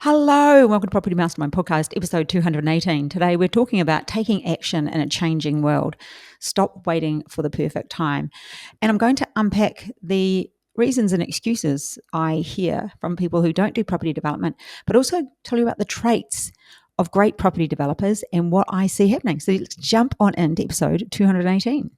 Hello, welcome to Property Mastermind Podcast, episode 218. Today we're talking about taking action in a changing world. Stop waiting for the perfect time. And I'm going to unpack the reasons and excuses I hear from people who don't do property development, but also tell you about the traits of great property developers and what I see happening. So let's jump on into episode 218.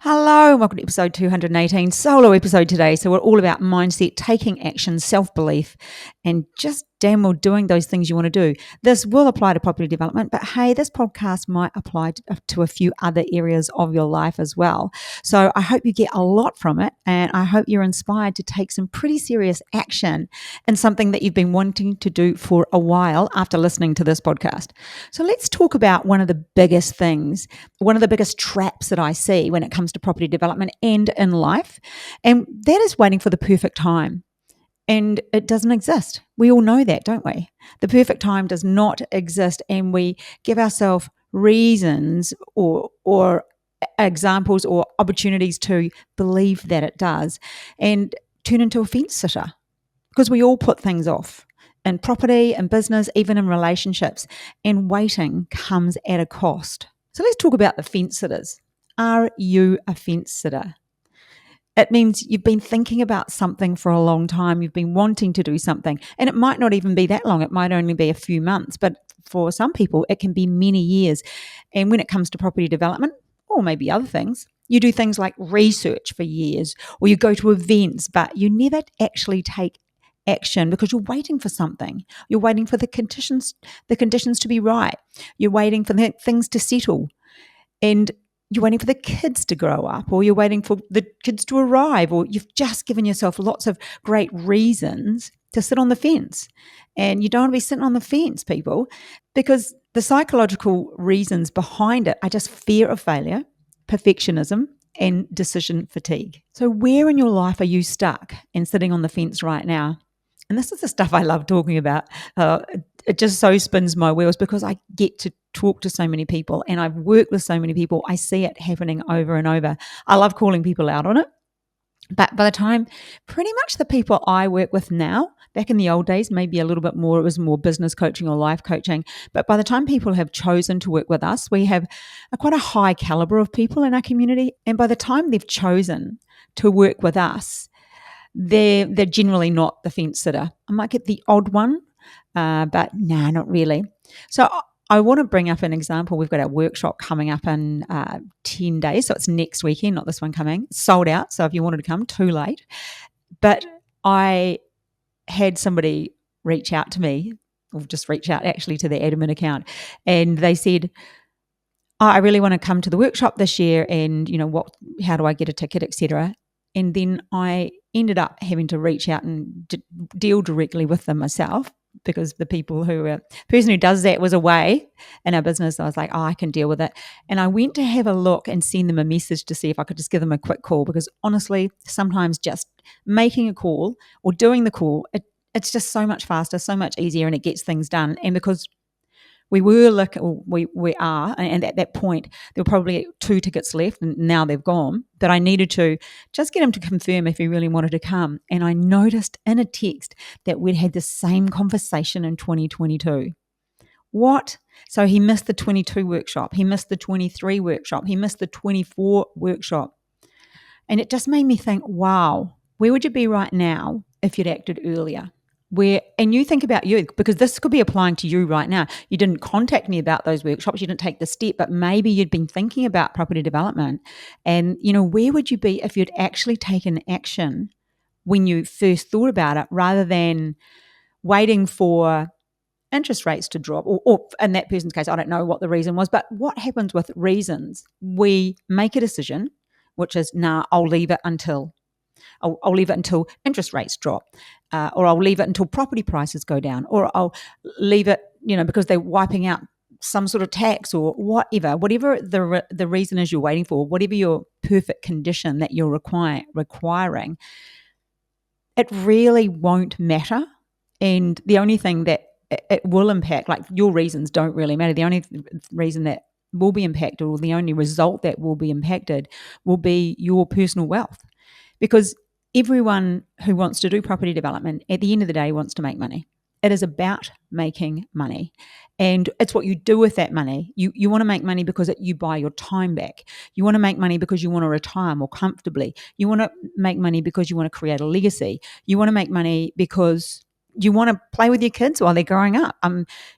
Hello, and welcome to episode 218, solo episode today. So we're all about mindset, taking action, self-belief, and just damn well doing those things you want to do. This will apply to property development, but hey, this podcast might apply to a few other areas of your life as well. So I hope you get a lot from it, and I hope you're inspired to take some pretty serious action in something that you've been wanting to do for a while after listening to this podcast. So let's talk about one of the biggest things, one of the biggest traps that I see when it comes to property development and in life, and that is waiting for the perfect time. And it doesn't exist. We all know that, don't we? The perfect time does not exist, and we give ourselves reasons or examples or opportunities to believe that it does and turn into a fence sitter because we all put things off in property and business, even in relationships, and waiting comes at a cost. So let's talk about the fence sitters. Are you a fence sitter? It means you've been thinking about something for a long time. You've been wanting to do something. And it might not even be that long. It might only be a few months. But for some people, it can be many years. And when it comes to property development, or maybe other things, you do things like research for years, or you go to events, but you never actually take action because you're waiting for something. You're waiting for the conditions to be right. You're waiting for the things to settle. And you're waiting for the kids to grow up, or you're waiting for the kids to arrive, or you've just given yourself lots of great reasons to sit on the fence. And you don't want to be sitting on the fence, people, because the psychological reasons behind it are just fear of failure, perfectionism, and decision fatigue. So where in your life are you stuck and sitting on the fence right now? And this is the stuff I love talking about. It just so spins my wheels because I get to talk to so many people and I've worked with so many people. I see it happening over and over. I love calling people out on it. But by the time, pretty much the people I work with now, back in the old days, maybe a little bit more, it was more business coaching or life coaching. But by the time people have chosen to work with us, we have quite a high caliber of people in our community. And by the time they've chosen to work with us, they're generally not the fence sitter. I might get the odd one, but no, not really. So I want to bring up an example. We've got our workshop coming up in 10 days. So it's next weekend, not this one coming. It's sold out. So if you wanted to come, too late. But I had somebody reach out to me, or just reach out actually to their admin account. And they said, I really want to come to the workshop this year. And, how do I get a ticket, etc. And then I ended up having to reach out and deal directly with them myself because the person who does that was away in our business. I was like, I can deal with it. And I went to have a look and send them a message to see if I could just give them a quick call because honestly, sometimes just making a call or doing the call, it's just so much faster, so much easier, and it gets things done. And because we are, and at that point, there were probably 2 tickets left, and now they've gone. But I needed to just get him to confirm if he really wanted to come. And I noticed in a text that we'd had the same conversation in 2022. What? So he missed the 22 workshop. He missed the 23 workshop. He missed the 24 workshop. And it just made me think, wow, where would you be right now if you'd acted earlier? And you think about you, because this could be applying to you right now. You didn't contact me about those workshops. You didn't take the step, but maybe you'd been thinking about property development. And, where would you be if you'd actually taken action when you first thought about it rather than waiting for interest rates to drop? Or in that person's case, I don't know what the reason was, but what happens with reasons? We make a decision, which is, I'll leave it until interest rates drop, or I'll leave it until property prices go down, or I'll leave it, because they're wiping out some sort of tax or whatever the reason is you're waiting for, whatever your perfect condition that you're requiring, it really won't matter. And the only thing that it will impact, like your reasons don't really matter. The only reason that will be impacted, or the only result that will be impacted, will be your personal wealth. Because everyone who wants to do property development at the end of the day wants to make money. It is about making money. And it's what you do with that money. You want to make money because you buy your time back. You want to make money because you want to retire more comfortably. You want to make money because you want to create a legacy. You want to make money because you want to play with your kids while they're growing up.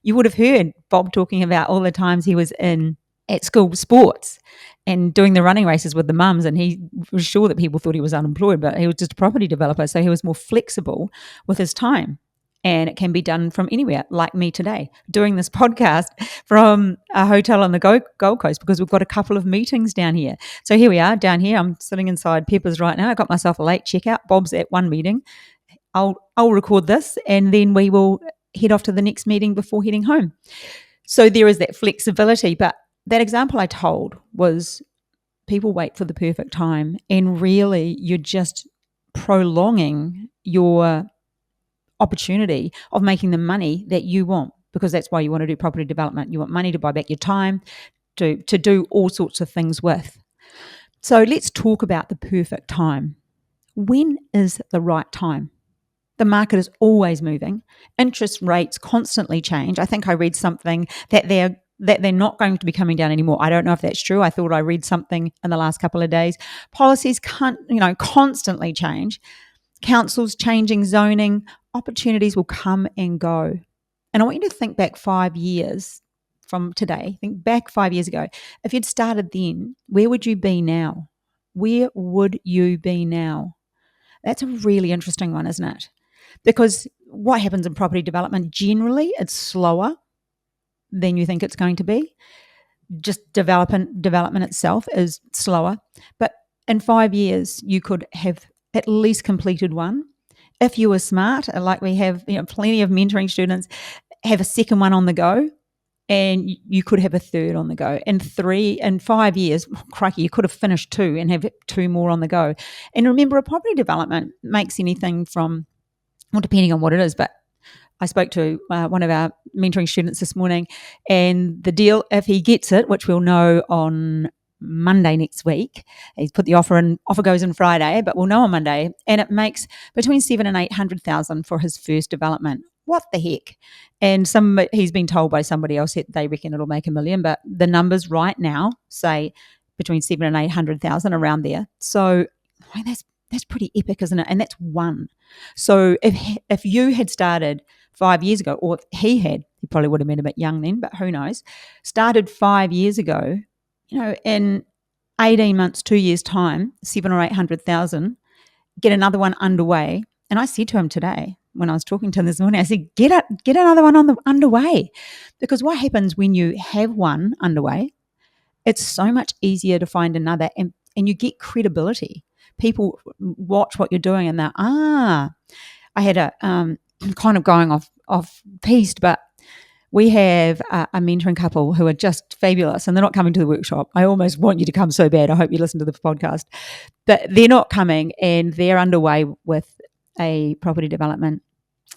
You would have heard Bob talking about all the times he was at school sports and doing the running races with the mums, and he was sure that people thought he was unemployed, but he was just a property developer, so he was more flexible with his time. And it can be done from anywhere, like me today, doing this podcast from a hotel on the Gold Coast, because we've got a couple of meetings down here. So here we are down here. I'm sitting inside Pepper's right now. I got myself a late checkout. Bob's at one meeting. I'll record this, and then we will head off to the next meeting before heading home. So there is that flexibility. But that example I told was people wait for the perfect time, and really you're just prolonging your opportunity of making the money that you want, because that's why you want to do property development. You want money to buy back your time, to do all sorts of things with. So let's talk about the perfect time. When is the right time? The market is always moving. Interest rates constantly change. I think I read something that they're not going to be coming down anymore. I don't know if that's true. I thought I read something in the last couple of days. Policies constantly change. Councils changing zoning. Opportunities will come and go. And I want you to think back 5 years from today. Think back 5 years ago. If you'd started then, where would you be now? Where would you be now? That's a really interesting one, isn't it? Because what happens in property development, generally it's slower than you think it's going to be. Just development itself is slower. But in 5 years, you could have at least completed one. If you were smart, like we have plenty of mentoring students, have a second one on the go, and you could have a third on the go. In 5 years, crikey, you could have finished two and have two more on the go. And remember, a property development makes anything from, well, depending on what it is, but I spoke to one of our mentoring students this morning, and the deal, if he gets it, which we'll know on Monday next week, he's put the offer in. Offer goes in Friday, but we'll know on Monday, and it makes between $700,000 and $800,000 for his first development. What the heck? And he's been told by somebody else that they reckon it'll make $1 million, but the numbers right now say between $700,000 and $800,000, around there. So that's pretty epic, isn't it? And that's one. So if you had started 5 years ago, or if he probably would have been a bit young then, but who knows, started 5 years ago, in 18 months, 2 years' time, 700,000 or 800,000, get another one underway. And I said to him today, when I was talking to him this morning, I said, get another one underway. Because what happens when you have one underway, it's so much easier to find another, and you get credibility. People watch what you're doing and they're, I had a kind of going off piste, but we have a mentoring couple who are just fabulous, and they're not coming to the workshop. I almost want you to come so bad. I hope you listen to the podcast. But they're not coming, and they're underway with a property development.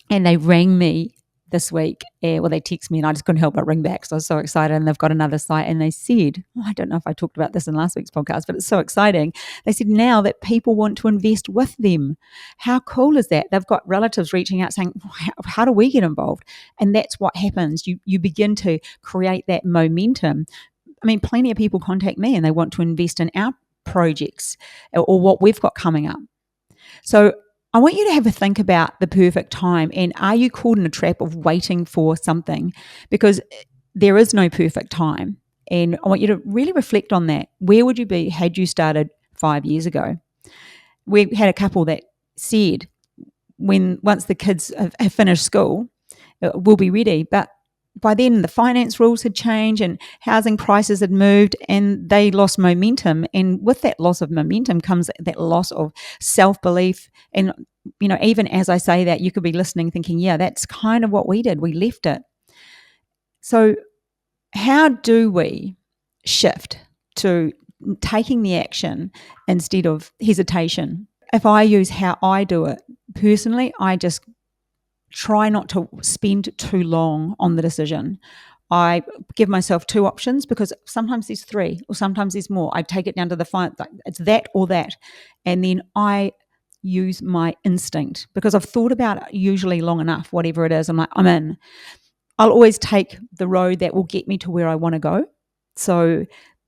And they rang me this week. They text me, and I just couldn't help but ring back. So I was so excited. And they've got another site, and they said, I don't know if I talked about this in last week's podcast, but it's so exciting. They said now that people want to invest with them. How cool is that? They've got relatives reaching out saying, how do we get involved? And that's what happens. You begin to create that momentum. I mean, plenty of people contact me and they want to invest in our projects or what we've got coming up. So I want you to have a think about the perfect time, and are you caught in a trap of waiting for something? Because there is no perfect time, and I want you to really reflect on that. Where would you be had you started 5 years ago? We had a couple that said once the kids have finished school, we'll be ready, but by then the finance rules had changed and housing prices had moved, and they lost momentum. And with that loss of momentum comes that loss of self-belief. And, even as I say that, you could be listening thinking, yeah, that's kind of what we did. We left it. So how do we shift to taking the action instead of hesitation? If I use how I do it, personally, I just try not to spend too long on the decision. I give myself two options, because sometimes there's three or sometimes there's more. I take it down to the final, it's that or that. And then I use my instinct because I've thought about it usually long enough, whatever it is. I'm like, I'm in. I'll always take the road that will get me to where I want to go. So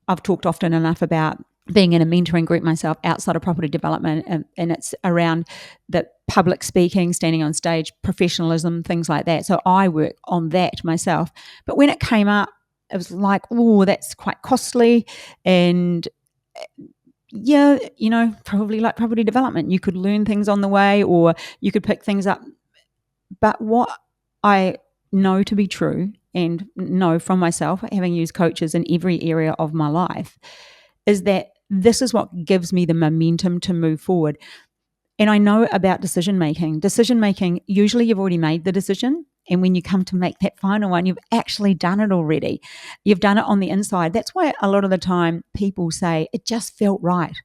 I've talked often enough about being in a mentoring group myself outside of property development, and it's around the public speaking, standing on stage, professionalism, things like that. So I work on that myself. But when it came up, it was like, oh, that's quite costly. And yeah, probably like property development, you could learn things on the way or you could pick things up. But what I know to be true and know from myself, having used coaches in every area of my life, is that this is what gives me the momentum to move forward. And I know about decision making. Decision making, usually you've already made the decision. And when you come to make that final one, you've actually done it already. You've done it on the inside. That's why a lot of the time people say, it just felt right.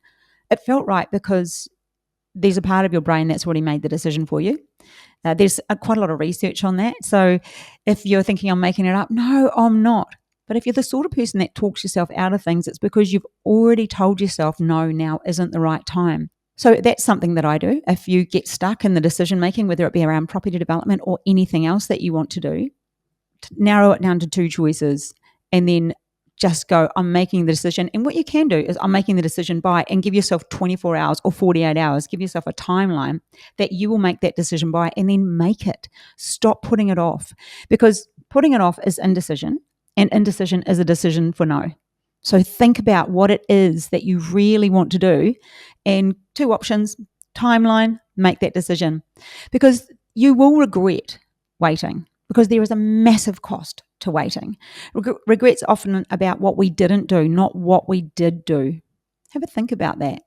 It felt right because there's a part of your brain that's already made the decision for you. There's quite a lot of research on that. So if you're thinking I'm making it up, no, I'm not. But if you're the sort of person that talks yourself out of things, it's because you've already told yourself, no, now isn't the right time. So that's something that I do. If you get stuck in the decision making, whether it be around property development or anything else that you want to do, narrow it down to 2 choices and then just go, I'm making the decision. And what you can do is I'm making the decision by, and give yourself 24 hours or 48 hours, give yourself a timeline that you will make that decision by, and then make it. Stop putting it off, because putting it off is indecision, and indecision is a decision for no. So think about what it is that you really want to do, and 2 options, timeline, make that decision, because you will regret waiting, because there is a massive cost to waiting. Regret's often about what we didn't do, not what we did do. Have a think about that.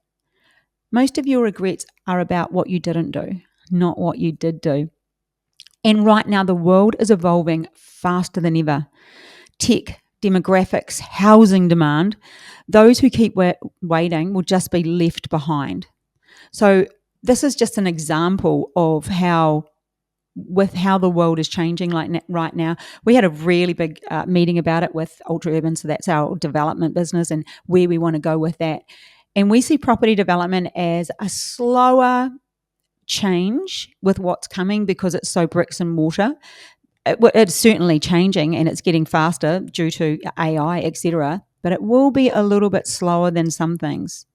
Most of your regrets are about what you didn't do, not what you did do. And right now, the world is evolving faster than ever. Tech, demographics, housing demand, those who keep waiting will just be left behind. So this is just an example of how the world is changing right now. We had a really big meeting about it with Ultra Urban, so that's our development business and where we want to go with that. And we see property development as a slower change with what's coming because it's so bricks and mortar. It's certainly changing and it's getting faster due to AI, etc. But it will be a little bit slower than some things.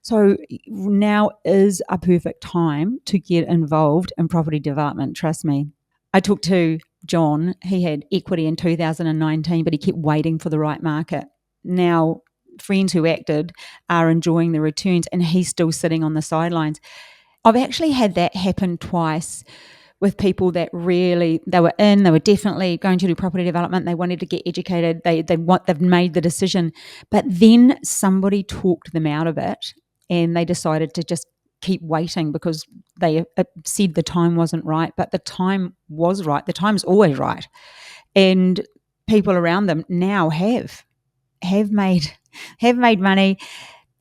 So now is a perfect time to get involved in property development, trust me. I talked to John. He had equity in 2019, but he kept waiting for the right market. Now, friends who acted are enjoying the returns and he's still sitting on the sidelines. I've actually had that happen twice with people that really, they were definitely going to do property development. They wanted to get educated. They've made the decision, but then somebody talked them out of it. And they decided to just keep waiting because they said the time wasn't right, but the time was right. The time's always right. And people around them now have made money,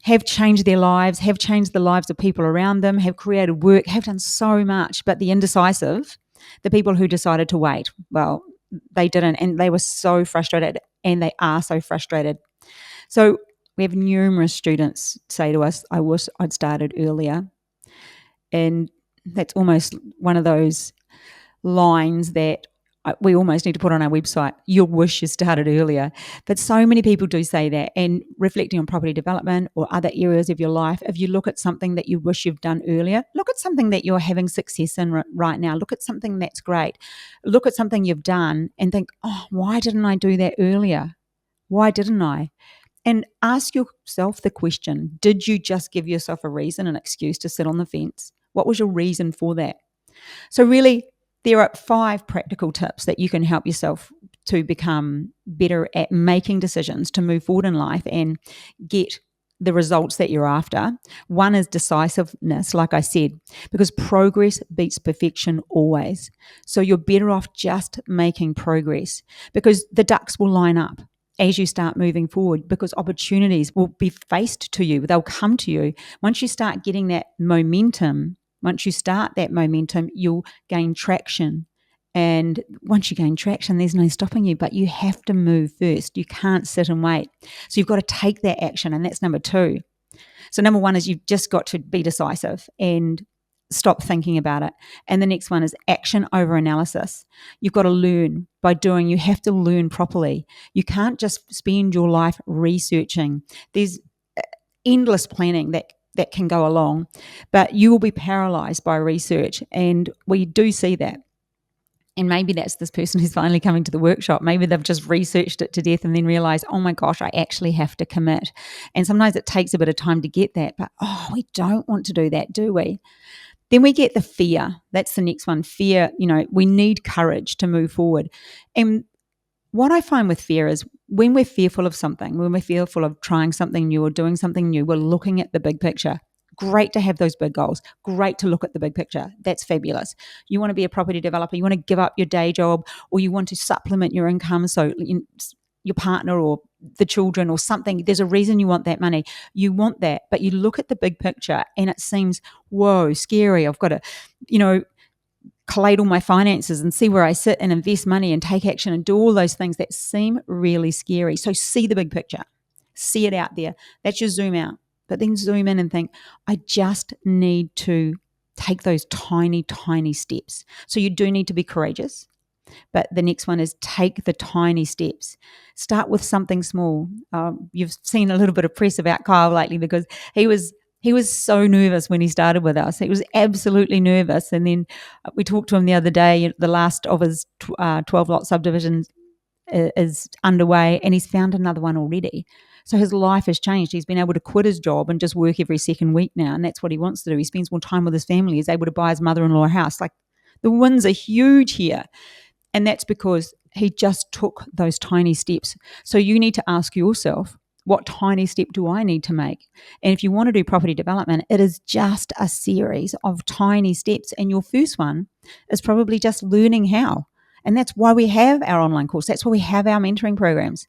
have changed their lives, have changed the lives of people around them, have created work, have done so much. But the indecisive, the people who decided to wait, well, they didn't. And they were so frustrated, and they are so frustrated. So we have numerous students say to us, I wish I'd started earlier. And that's almost one of those lines that we almost need to put on our website. Your wish you started earlier. But so many people do say that. And reflecting on property development or other areas of your life, if you look at something that you wish you've done earlier, look at something that you're having success in right now. Look at something that's great. Look at something you've done and think, oh, why didn't I do that earlier? Why didn't I? And ask yourself the question, did you just give yourself a reason, an excuse to sit on the fence? What was your reason for that? So really, there are 5 practical tips that you can help yourself to become better at making decisions to move forward in life and get the results that you're after. One is decisiveness, like I said, because progress beats perfection always. So you're better off just making progress because the ducks will line up as you start moving forward, because opportunities will be faced to you. They'll come to you. Once you start getting that momentum, you'll gain traction. And once you gain traction, there's no stopping you, but you have to move first. You can't sit and wait. So you've got to take that action, and that's number 2. So number one is you've just got to be decisive and stop thinking about it. And the next one is action over analysis. You've got to learn by doing. You have to learn properly. You can't just spend your life researching. There's endless planning that can go along, but you will be paralyzed by research. And we do see that. And maybe that's this person who's finally coming to the workshop. Maybe they've just researched it to death and then realized, oh my gosh, I actually have to commit. And sometimes it takes a bit of time to get that. But we don't want to do that, do we? Then we get the fear. That's the next one. Fear, we need courage to move forward. And what I find with fear is when we're fearful of something, when we're fearful of trying something new or doing something new, we're looking at the big picture. Great to have those big goals. Great to look at the big picture. That's fabulous. You want to be a property developer. You want to give up your day job, or you want to supplement your income so your partner or the children or something. There's a reason you want that money. You want that, but you look at the big picture and it seems, whoa, scary. I've got to, collate all my finances and see where I sit and invest money and take action and do all those things that seem really scary. So see the big picture. See it out there. That's your zoom out. But then zoom in and think, I just need to take those tiny, tiny steps. So you do need to be courageous. But the next one is take the tiny steps. Start with something small. You've seen a little bit of press about Kyle lately because he was so nervous when he started with us. He was absolutely nervous. And then we talked to him the other day. The last of his 12-lot subdivisions is underway, and he's found another one already. So his life has changed. He's been able to quit his job and just work every second week now, and that's what he wants to do. He spends more time with his family. He's able to buy his mother-in-law a house. Like, the wins are huge here. And that's because he just took those tiny steps. So you need to ask yourself, what tiny step do I need to make? And if you want to do property development, it is just a series of tiny steps. And your first one is probably just learning how. And that's why we have our online course. That's why we have our mentoring programs.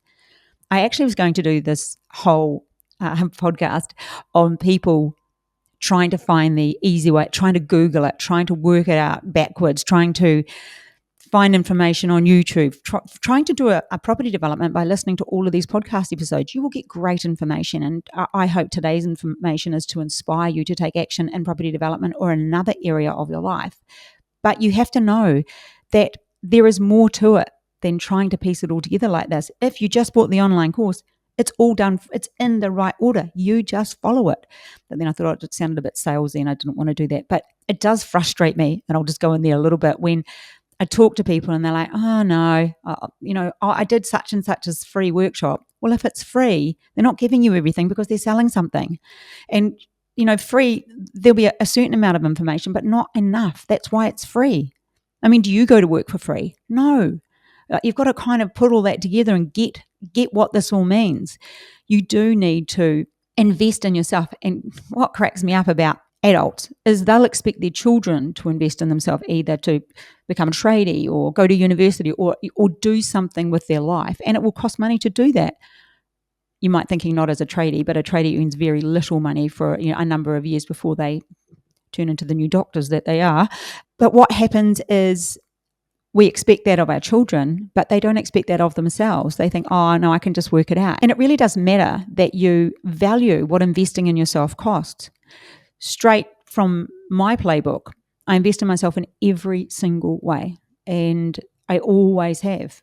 I actually was going to do this whole podcast on people trying to find the easy way, trying to Google it, trying to work it out backwards, trying to find information on YouTube, trying to do a property development by listening to all of these podcast episodes. You will get great information. And I hope today's information is to inspire you to take action in property development or another area of your life. But you have to know that there is more to it than trying to piece it all together like this. If you just bought the online course, it's all done. It's in the right order. You just follow it. But then I thought it sounded a bit salesy and I didn't want to do that. But it does frustrate me, and I'll just go in there a little bit, when I talk to people and they're like, oh no, I did such and such as free workshop. Well, if it's free, they're not giving you everything because they're selling something. And, free, there'll be a certain amount of information, but not enough. That's why it's free. I mean, do you go to work for free? No. You've got to kind of put all that together and get what this all means. You do need to invest in yourself. And what cracks me up about adults is they'll expect their children to invest in themselves, either to become a tradie or go to university or do something with their life, and it will cost money to do that. You might think not as a tradie, but a tradie earns very little money for a number of years before they turn into the new doctors that they are. But what happens is we expect that of our children, but they don't expect that of themselves. They think, oh no, I can just work it out. And it really does matter that you value what investing in yourself costs. Straight from my playbook, I invest in myself in every single way. And I always have,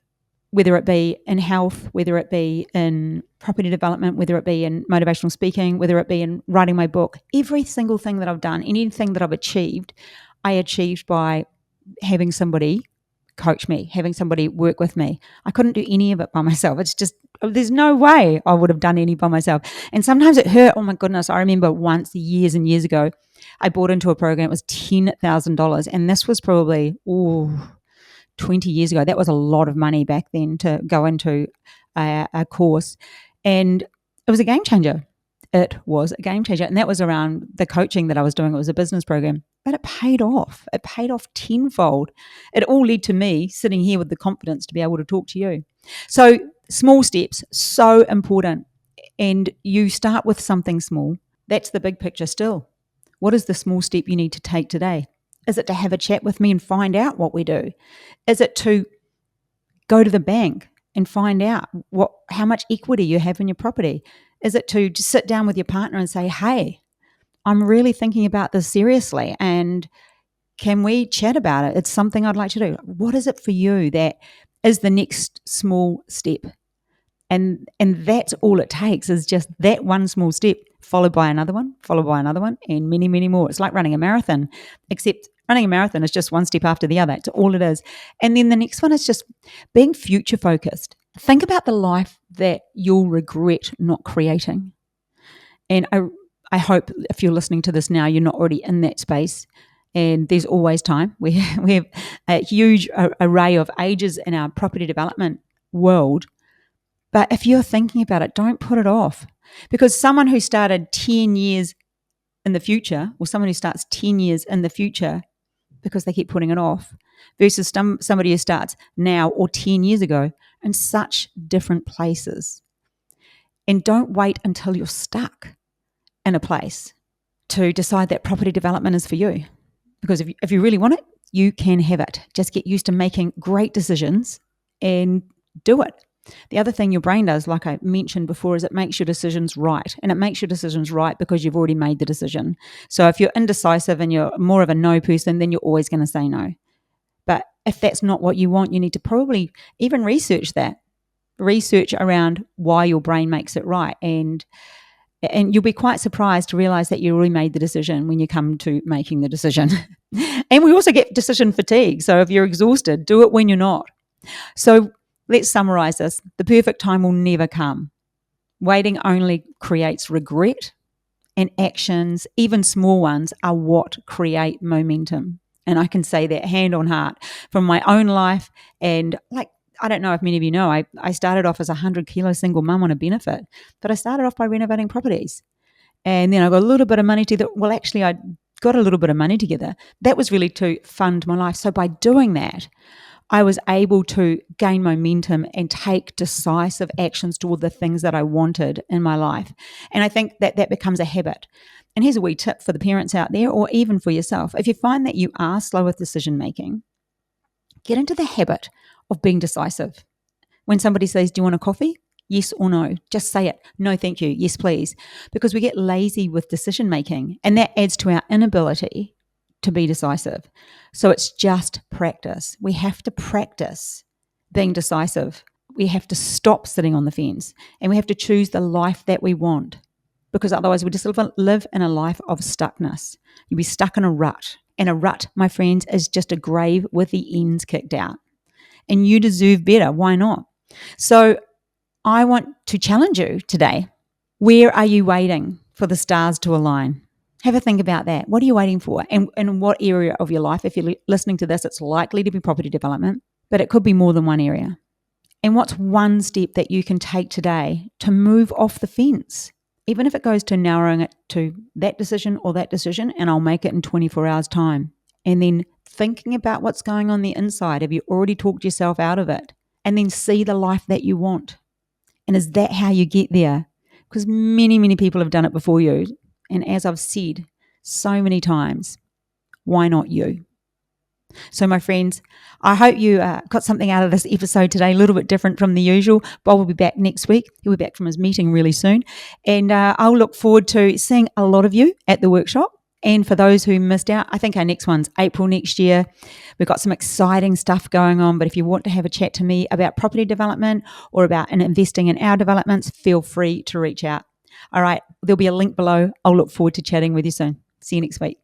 whether it be in health, whether it be in property development, whether it be in motivational speaking, whether it be in writing my book. Every single thing that I've done, anything that I've achieved, I achieved by having somebody coach me, having somebody work with me. I couldn't do any of it by myself. It's just, there's no way I would have done any by myself. And sometimes it hurt. Oh my goodness. I remember once, years and years ago, I bought into a program. It was $10,000. And this was probably, 20 years ago. That was a lot of money back then to go into a course. And it was a game changer. It was a game changer. And that was around the coaching that I was doing. It was a business program. But it paid off. It paid off tenfold. It all led to me sitting here with the confidence to be able to talk to you. So small steps, so important. And you start with something small. That's the big picture still. What is the small step you need to take today? Is it to have a chat with me and find out what we do? Is it to go to the bank and find out how much equity you have in your property? Is it to just sit down with your partner and say, hey, I'm really thinking about this seriously, and can we chat about it? It's something I'd like to do. What is it for you that is the next small step? And that's all it takes, is just that one small step followed by another one, and many, many more. It's like running a marathon, except running a marathon is just one step after the other. It's all it is. And then the next one is just being future focused. Think about the life that you'll regret not creating. And I hope if you're listening to this now, you're not already in that space. And there's always time. We have a huge array of ages in our property development world. But if you're thinking about it, don't put it off. Because someone who started 10 years in the future, or someone who starts 10 years in the future because they keep putting it off, versus somebody who starts now or 10 years ago, in such different places. And don't wait until you're stuck in a place to decide that property development is for you. Because if you really want it, you can have it. Just get used to making great decisions and do it. The other thing your brain does, like I mentioned before, is it makes your decisions right. And it makes your decisions right because you've already made the decision. So if you're indecisive and you're more of a no person, then you're always going to say no. But if that's not what you want, you need to probably even research that. Research around why your brain makes it right. And you'll be quite surprised to realize that you already made the decision when you come to making the decision. And we also get decision fatigue. So if you're exhausted, do it when you're not. So let's summarize this. The perfect time will never come. Waiting only creates regret, and actions, even small ones, are what create momentum. And I can say that hand on heart from my own life. And I don't know if many of you know, I started off as a 100-kilo single mum on a benefit, but I started off by renovating properties. And then I got a little bit of money together. Well, actually, I got a little bit of money together. That was really to fund my life. So by doing that, I was able to gain momentum and take decisive actions toward the things that I wanted in my life. And I think that becomes a habit. And here's a wee tip for the parents out there, or even for yourself. If you find that you are slow with decision making, get into the habit of being decisive. When somebody says, do you want a coffee? Yes or no? Just say it. No, thank you. Yes, please. Because we get lazy with decision making, and that adds to our inability to be decisive. So it's just practice. We have to practice being decisive. We have to stop sitting on the fence, and we have to choose the life that we want, because otherwise we just live in a life of stuckness. You'll be stuck in a rut. And a rut, my friends, is just a grave with the ends kicked out. And you deserve better. Why not? So I want to challenge you today. Where are you waiting for the stars to align? Have a think about that. What are you waiting for? And in what area of your life? If you're listening to this, it's likely to be property development, but it could be more than one area. And what's one step that you can take today to move off the fence? Even if it goes to narrowing it to that decision or that decision, and I'll make it in 24 hours time. And then thinking about what's going on the inside. Have you already talked yourself out of it? And then see the life that you want. And is that how you get there? Because many, many people have done it before you. And as I've said so many times, why not you? So my friends, I hope you got something out of this episode today, a little bit different from the usual. Bob will be back next week. He'll be back from his meeting really soon. And I'll look forward to seeing a lot of you at the workshop. And for those who missed out, I think our next one's April next year. We've got some exciting stuff going on. But if you want to have a chat to me about property development or about investing in our developments, feel free to reach out. All right, there'll be a link below. I'll look forward to chatting with you soon. See you next week.